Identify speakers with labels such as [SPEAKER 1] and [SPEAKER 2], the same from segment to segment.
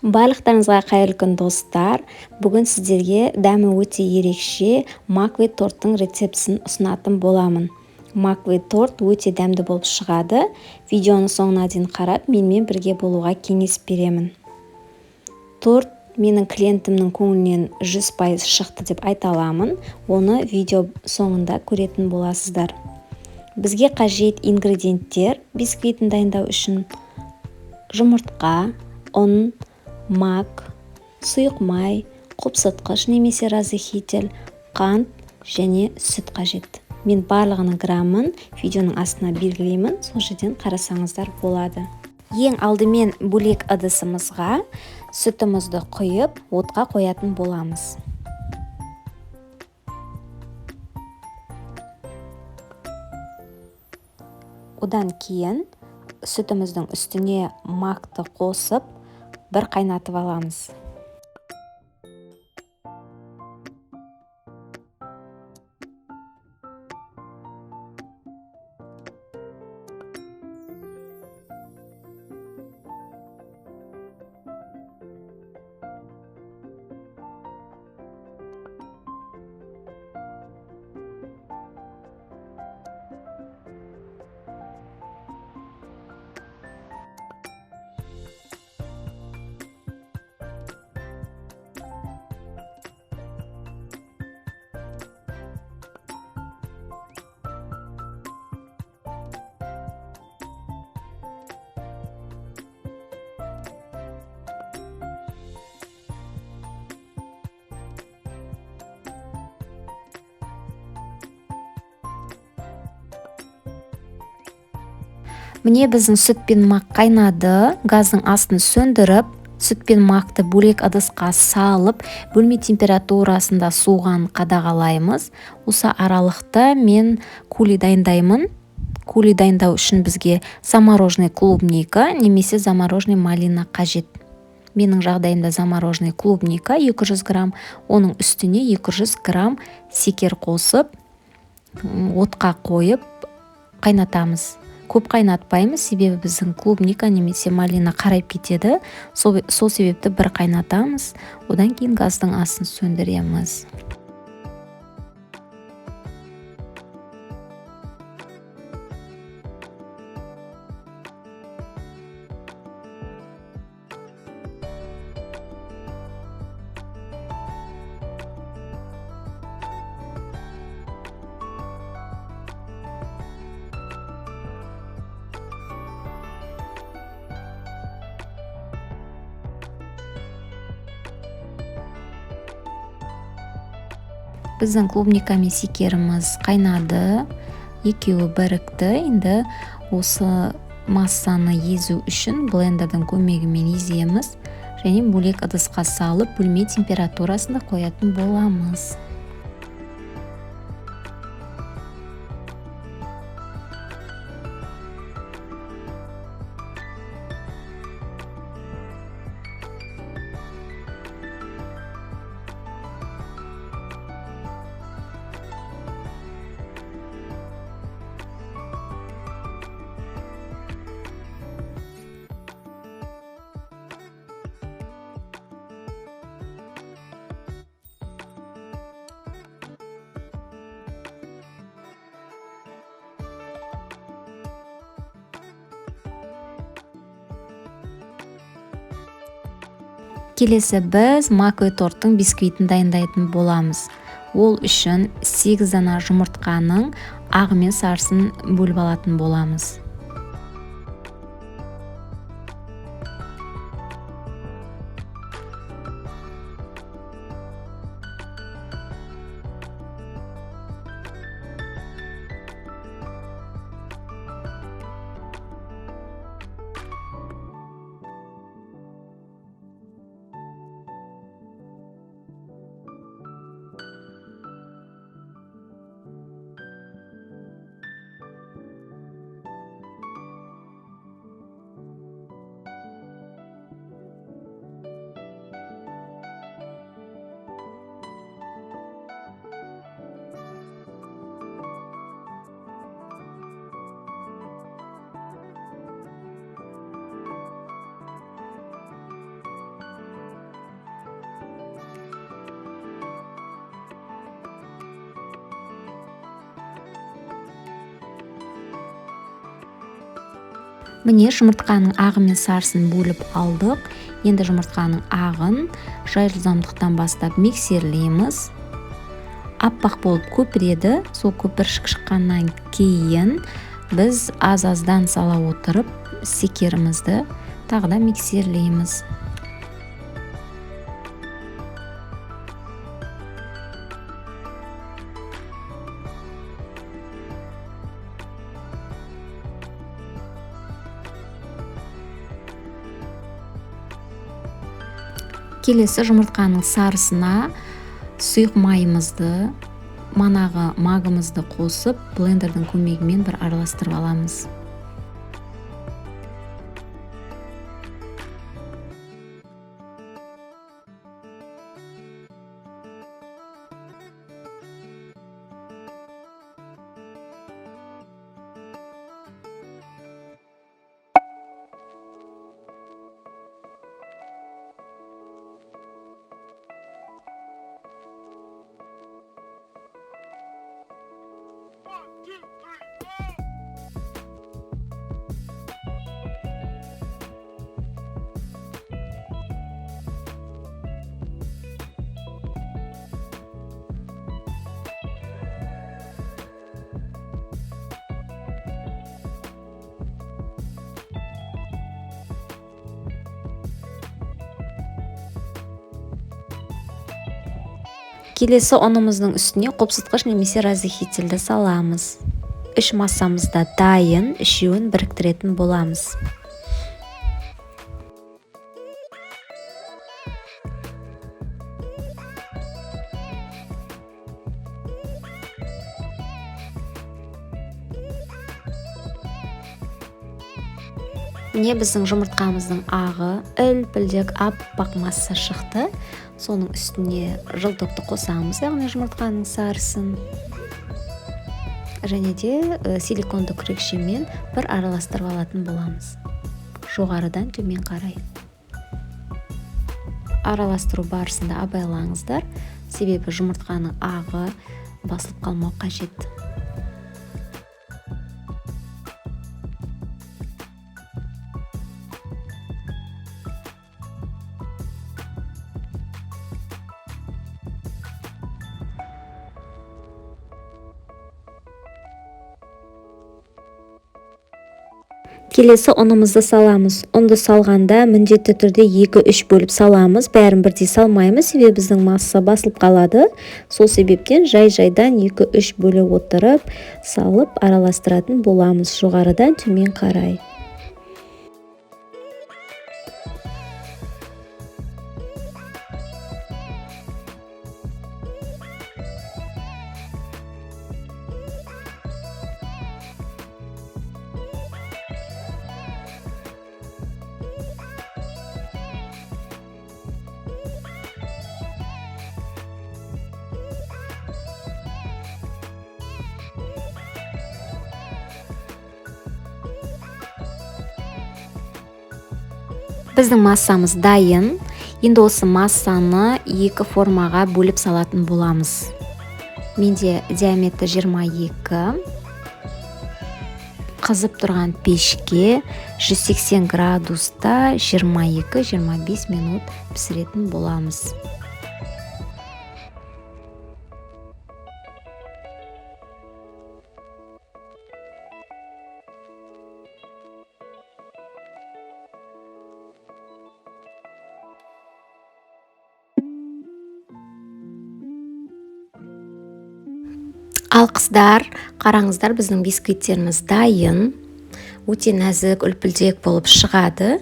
[SPEAKER 1] Барлықтарыңызға қайырлы күн достар. Бүгін сіздерге дәмі өте ерекше маквей торттың рецептісін ұсынатын боламын. Маквей торт өте дәмді болып шығады. Видеоны соңына дейін қарап, менімен бірге болуға кеңес беремін. Торт менің клиентімнің көңілінен 100% шықты деп айта аламын. Оны видео соңында көретін боласыздар. Бізге қажет ингредиенттер: бисквитін дайындау үшін жұмыртқа, ұн, мак, сұйық май, қопсытқыш немесе разрыхитель, қант және сүт қажет. Мен барлығының граммын видеоның астына белгілеймін, сол жерден қарасаңыздар болады. Ең алдымен бөлек ыдысымызға сүтімізді құйып, отқа қоятын боламыз. Одан кейін сүтіміздің үстіне макты қосып, бір қайнатып аламыз. Міне біздің сүт пен мак қайнады. Газдың астын сөндіріп, сүт пен макты бөлек ыдысқа салып, бөлме температурасында суығанын қадағалаймыз. Осы аралықта мен кули дайындаймын. Кули дайындау үшін бізге замороженный клубника немесе замороженный малина қажет. Менің жағдайымда замороженный клубника 200 грамм, оның үстіне 200 грамм секер қосып, отқа қойып қайнатамыз. Көп қайнатпаймыз, себебі біздің клубника немесе малина қарайып кетеді. Сол себепті бір қайнатамыз, одан кейін газдың астын сөндіреміз. Біздің клубника мен секеріміз қайнады, екеуі бірікті. Енді осы массаны езу үшін блендердің көмегімен еземіз және бөлек ыдысқа салып, бөлме температурасында қоятын боламыз. Келесі біз маквей торттың бисквитін дайындайтын боламыз. Ол үшін 8 дана жұмыртқаның ағы мен сарысын бөліп алатын боламыз. Міне жұмыртқаның ағы мен сарысын бөліп алдық. Енді жұмыртқаның ағын жай жылдамдықтан бастап миксерлейміз. Аппақ болып көпіреді. Сол көпіршік шыққаннан кейін біз аз-аздан сала отырып секерімізді тағы да миксерлейміз. Келесі жұмыртқаның сарысына сұйық майымызды, манағы магымызды қосып, блендердің көмегімен бір араластырып аламыз. Келесі ұнымыздың үстіне қопсытқыш немесе разрыхительді саламыз. Үш массамыз да дайын, үшеуін біріктіретін боламыз. Міне біздің жұмыртқамыздың ағы үлпілдек аппақ масса шықты. Соның үстіне жылтықты қосамыз, яғни жұмыртқаның сарысын. Және де силиконды күрекшемен бір араластырып алатын боламыз. Жоғарыдан төмен қарай. Араластыру барысында абайлаңыздар, себебі жұмыртқаның ағы басылып қалмау қажет. Келесі ұнымызды саламыз. Ұнды салғанда міндетті түрде 2-3 бөліп саламыз. Бәрін бірдей салмаймыз, себебі біздің масса басылып қалады. Сол себептен жай-жайдан 2-3 бөліп отырып, салып араластыратын боламыз жоғарыдан төмен қарай. Біздің массамыз дайын. Енді осы массаны 2 формаға бөліп салатын боламыз. Менде диаметр 22. Қызып тұрған пешке 180 градуста 22-25 минут пісіретін боламыз. Ал қыздар, қараңыздар, біздің бисквиттеріміз дайын. Өте нәзік, үлпілдек болып шығады.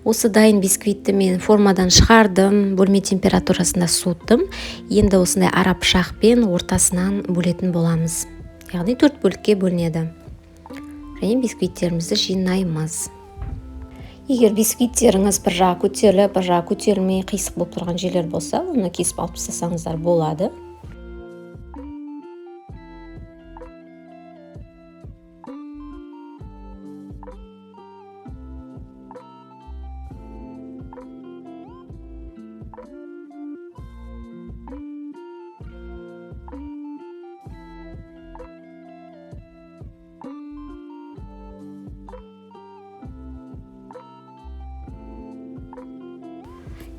[SPEAKER 1] Осы дайын бисквитті мен формадан шығардым, бөлме температурасында суыттым. Енді осындай ара пышақпен ортасынан бөлетін боламыз. Яғни 4 бөлікке бөлінеді. Және бисквиттерімізді жинаймыз. Егер бисквиттеріңіз бір жағы көтеріліп, бір жағы көтерілмей, қисық болып тұрған жерлер болса, оны кесіп алып тастасаңыздар болады.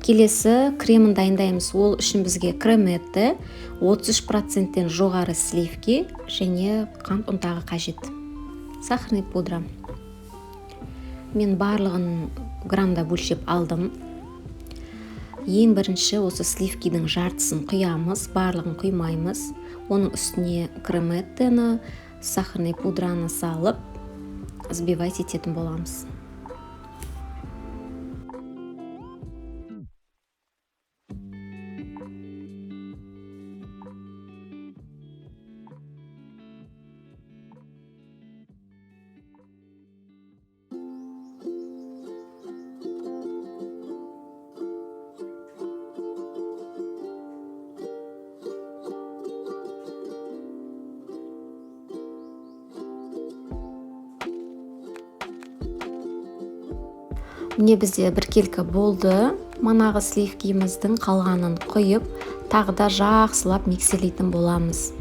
[SPEAKER 1] келесі кремін дайындаймыз. Ол үшін бізге креметті, 33%-тен жоғары сливки және қант ұнтағы қажет. Сахарный пудра. Мен барлығын грамда бөлшеп алдым. Ең бірінші осы сливкидің жартысын құямыз, барлығын құймаймыз. Оның үстіне креметтіні, сахарный пудраны салып, взбивать ететін боламыз. Міне бізде біркелкі болды. Манағы сливкиміздің қалғанын құйып, тағы да жақсылап миксерлейтін боламыз.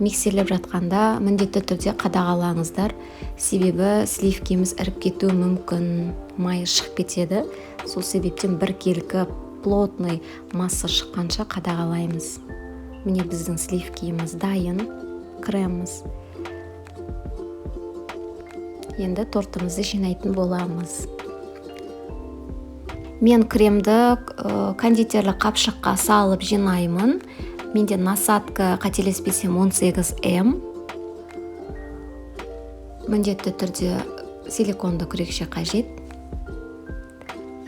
[SPEAKER 1] Миксерлеп жатқанда міндетті түрде қадағалаңыздар, себебі сливкиміз іріп кетуі мүмкін, майы шығып кетеді. Сол себептен біркелкі плотный масса шыққанша қадағалаймыз. Міне біздің сливкиміз дайын, креміміз. Енді тортымызды жинайтын боламыз. Мен кремді кондитерлік қапшыққа салып жинаймын. Менде насадка қателеспесем 18М. Міндетті түрде силиконды күрекше қажет.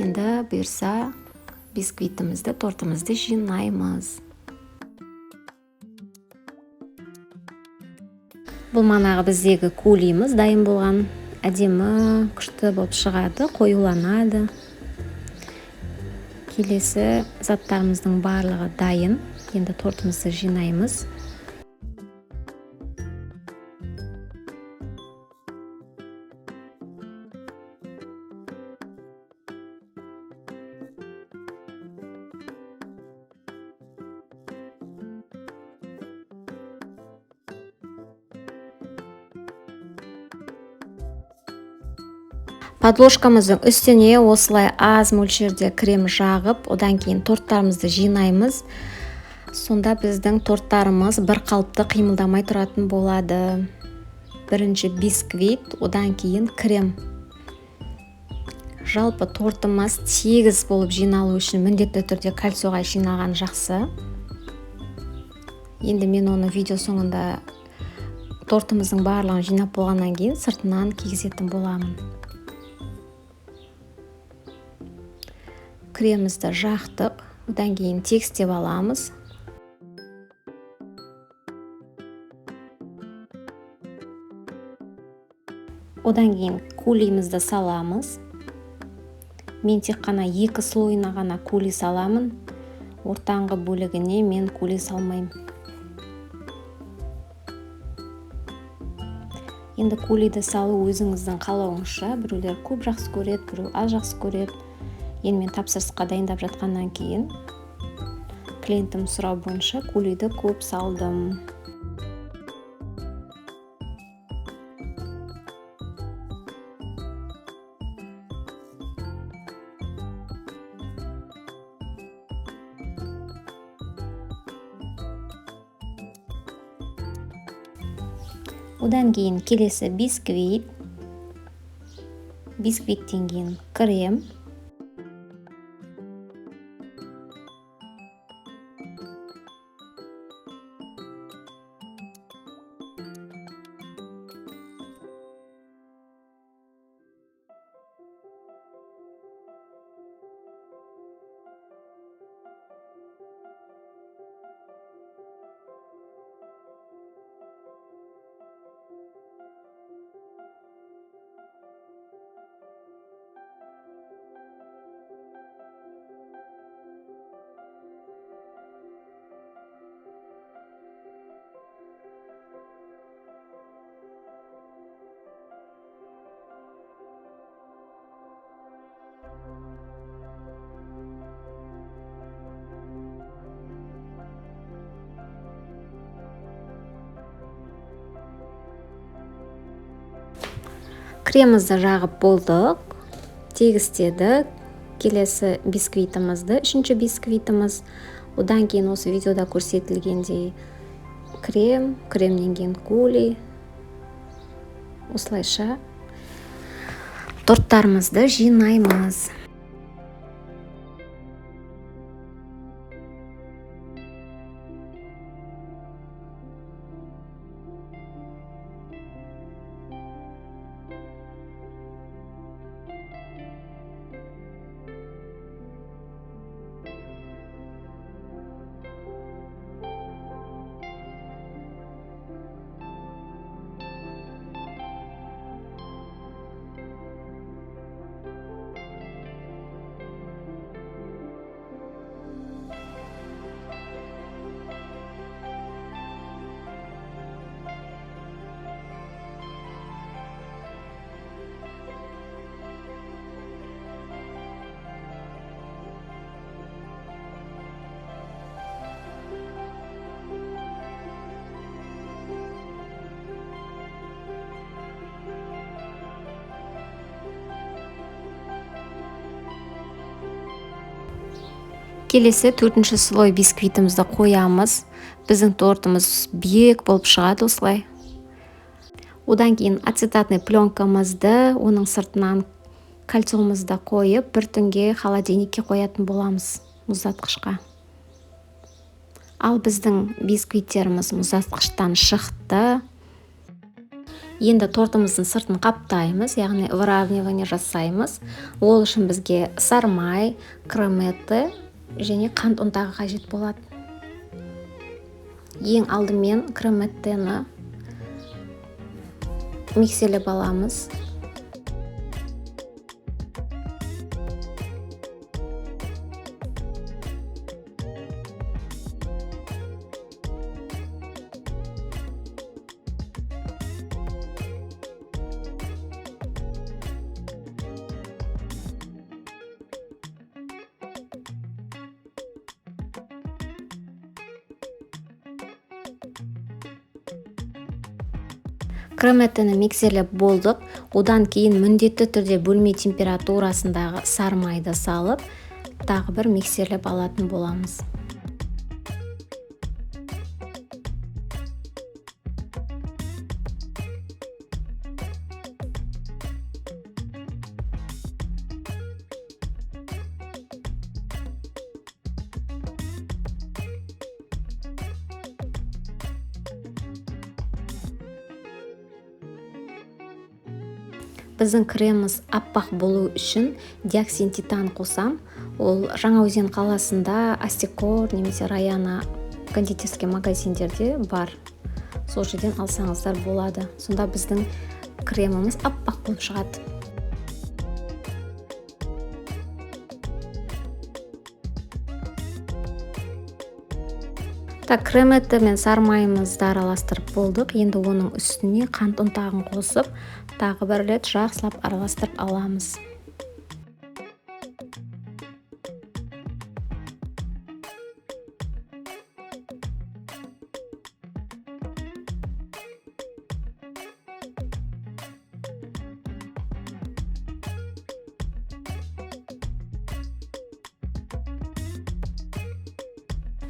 [SPEAKER 1] Енді бұйырса бисквитімізді, тортымызды жинаймыз. Бұл манағы біздегі кулиміз дайын болған. Әдемі, күшті болып шығады, қоюланады. Келесі заттарымыздың барлығы дайын. Енді тортымызды жинаймыз. Подложкамыздың үстіне осылай аз мөлшерде крем жағып, одан кейін торттарымызды жинаймыз. Сонда біздің торттарымыз бір қалыпты қимылдамай тұратын болады. Бірінші бисквит, одан кейін крем. Жалпы тортымыз тегіс болып жиналу үшін міндетті түрде кольцоға жинаған жақсы. Енді мен оны видео соңында тортымыздың барлығын жинап болғаннан кейін сыртынан кигізетін боламын. Кремімізді жақтық, одан кейін текстеп аламыз. Одан кейін кулимізді саламыз. Мен тек қана 2 слойына ғана кули саламын. Ортаңғы бөлігіне мен кули салмаймын. Енді кулиді салу өзіңіздің қалауыңызша. Біреулер көп жақсы көреді, біреу аз жақсы көреді. Енді мен тапсырысқа дайындап жатқаннан кейін клиентім сұрау бойынша кулиді көп салдым. Одан кейін келесі бисквит. Бисквиттен кейін крем. Кремімізді жағып болдық, тегістедік. Келесі бисквитімізді, үшінші бисквитіміз. Одан кейін осы видеода көрсетілгендей кремнен кейін кули. Осылайша торттарымызды жинаймыз. Келесі төртінші слой бисквитімізді қоямыз. Біздің тортымыз биік болып шығады осылай. Одан кейін ацетатный пленкамызды, оның сыртынан кольцомызды қойып, бір түнге холодильникке қоятын боламыз, мұздатқышқа. Ал біздің бисквиттеріміз мұздатқыштан шықты. Енді тортымыздың сыртын қаптаймыз, яғни выравнивание жасаймыз. Ол үшін бізге сары май, креметті және қант ұнтағы қажет болады. Ең алдымен креметтені миксерлеп аламыз. Креметтені миксерлеп болдық. Одан кейін міндетті түрде бөлме температурасындағы сары майды салып, тағы бір миксерлеп алатын боламыз. Біздің креміміз аппақ болу үшін диоксин титан қосам. Ол Жаңаөзен қаласында Астикор немесе Раяна кондитерский магазиндерде бар. Сол жерден алсаңыздар болады. Сонда біздің креміміз аппақ болып шығады. Креметті мен сары майымызды араластырып болдық. Енді оның үстіне қант ұнтағын қосып, тағы бір рет жақсылап араластырып аламыз.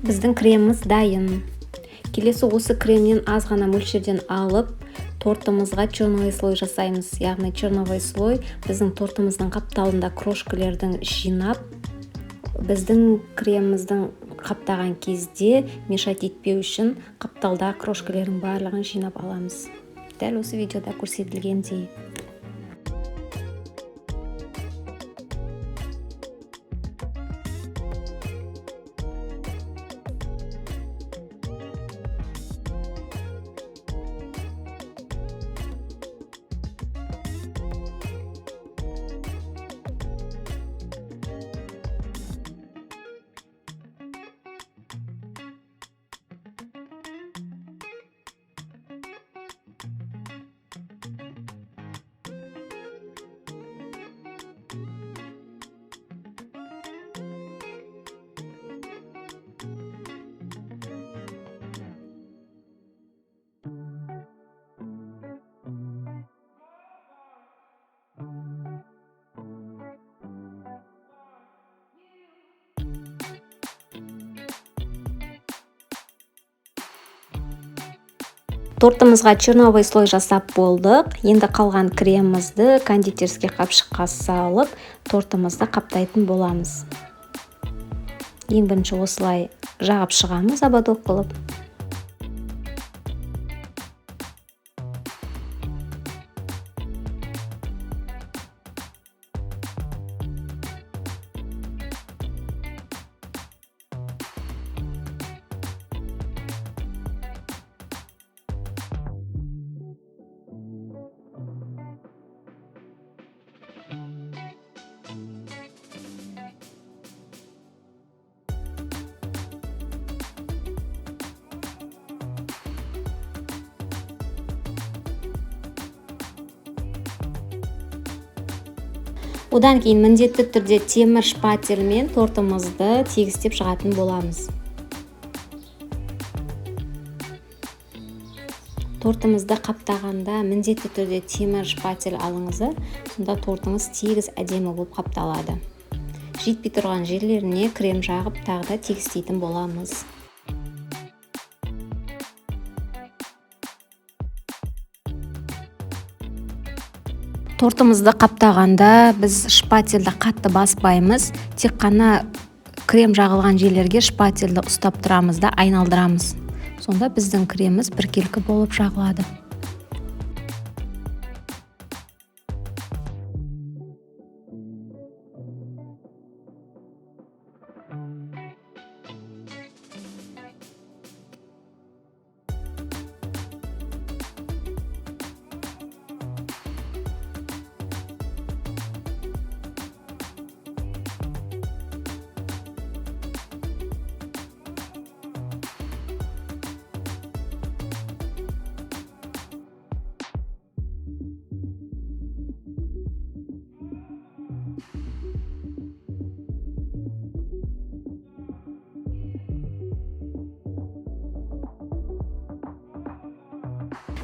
[SPEAKER 1] Біздің креміміз дайын. Келесі осы кремнен аз ғана мөлшерден алып, тортымызға черновый слой жасаймыз. Яғни черновый слой біздің тортымыздың қапталында крошкалердің жинап, біздің креміміздің қаптаған кезде мешать етпеу үшін қапталда крошкалердің барлығын жинап аламыз. Дәл осы видеода көрсетілгендей. Тортымызға черновый слой жасап болдық. Енді қалған кремімізді кондитерский қапшыққа салып, тортымызды қаптайтын боламыз. Ең бірінші осылай жағып шығамыз ободок қылып. Одан кейін міндетті түрде темір шпательмен тортымызды тегістеп шығатын боламыз. Тортымызды қаптағанда міндетті түрде темір шпатель алыңыз, сонда тортыңыз тегіз әдемі болып қапталады. Жетпей тұрған жерлеріне крем жағып тағы да тегістейтін боламыз. Тортымызды қаптағанда біз шпательді қатты баспаймыз, тек қана крем жағылған жерлерге шпательді ұстап тұрамыз да айналдырамыз. Сонда біздің креміміз біркелкі болып жағылады.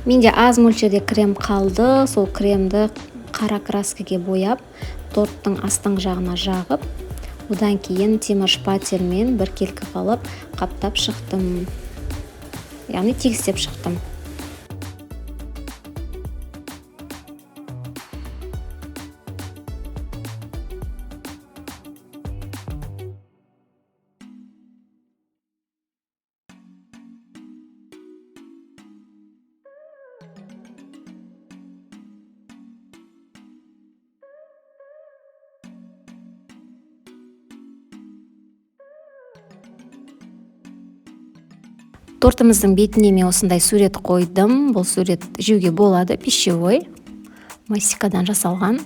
[SPEAKER 1] Менде аз мөлшерде крем қалды, сол кремді қара краскаға бояп, торттың астың жағына жағып, одан кейін темір шпательмен біркелкі қылып қаптап шықтым. Яғни тегістеп шықтым. Тортымыздың бетіне мен осындай сурет қойдым. Бұл сурет жеуге болады, пищевой, мастикадан жасалған.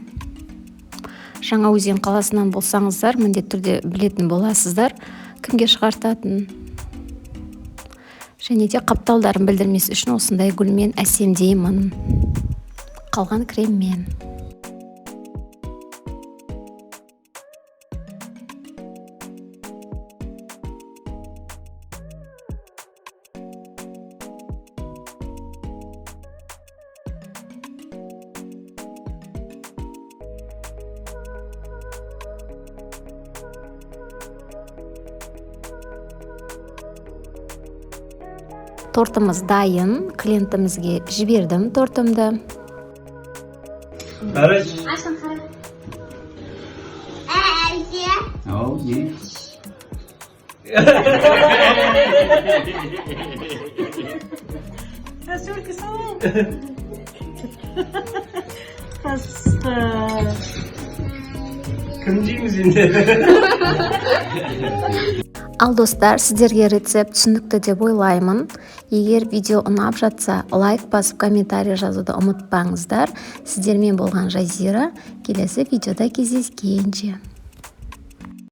[SPEAKER 1] Жаңаөзен қаласынан болсаңыздар, міндетті түрде білетін боласыздар, кімге шығартатын. Және де қаптауларын білдірмес үшін осындай гүлмен әсемдеймін. Қалған креммен. Тортымыз дайын, клиентімізге жібердім тортымды.
[SPEAKER 2] Barış.
[SPEAKER 3] Açtım kara.
[SPEAKER 2] Oh, yes.
[SPEAKER 3] Nasıl kısa mı? Hasta.
[SPEAKER 2] Kımcıyımız şimdi.
[SPEAKER 1] Ал достар, сіздерге рецепт түсінікті деп ойлаймын. Егер видео ұнап жатса, лайк басып комментарий жазуды ұмытпаңыздар. Сіздермен болған Жазира. Келесі видеода кездескенше.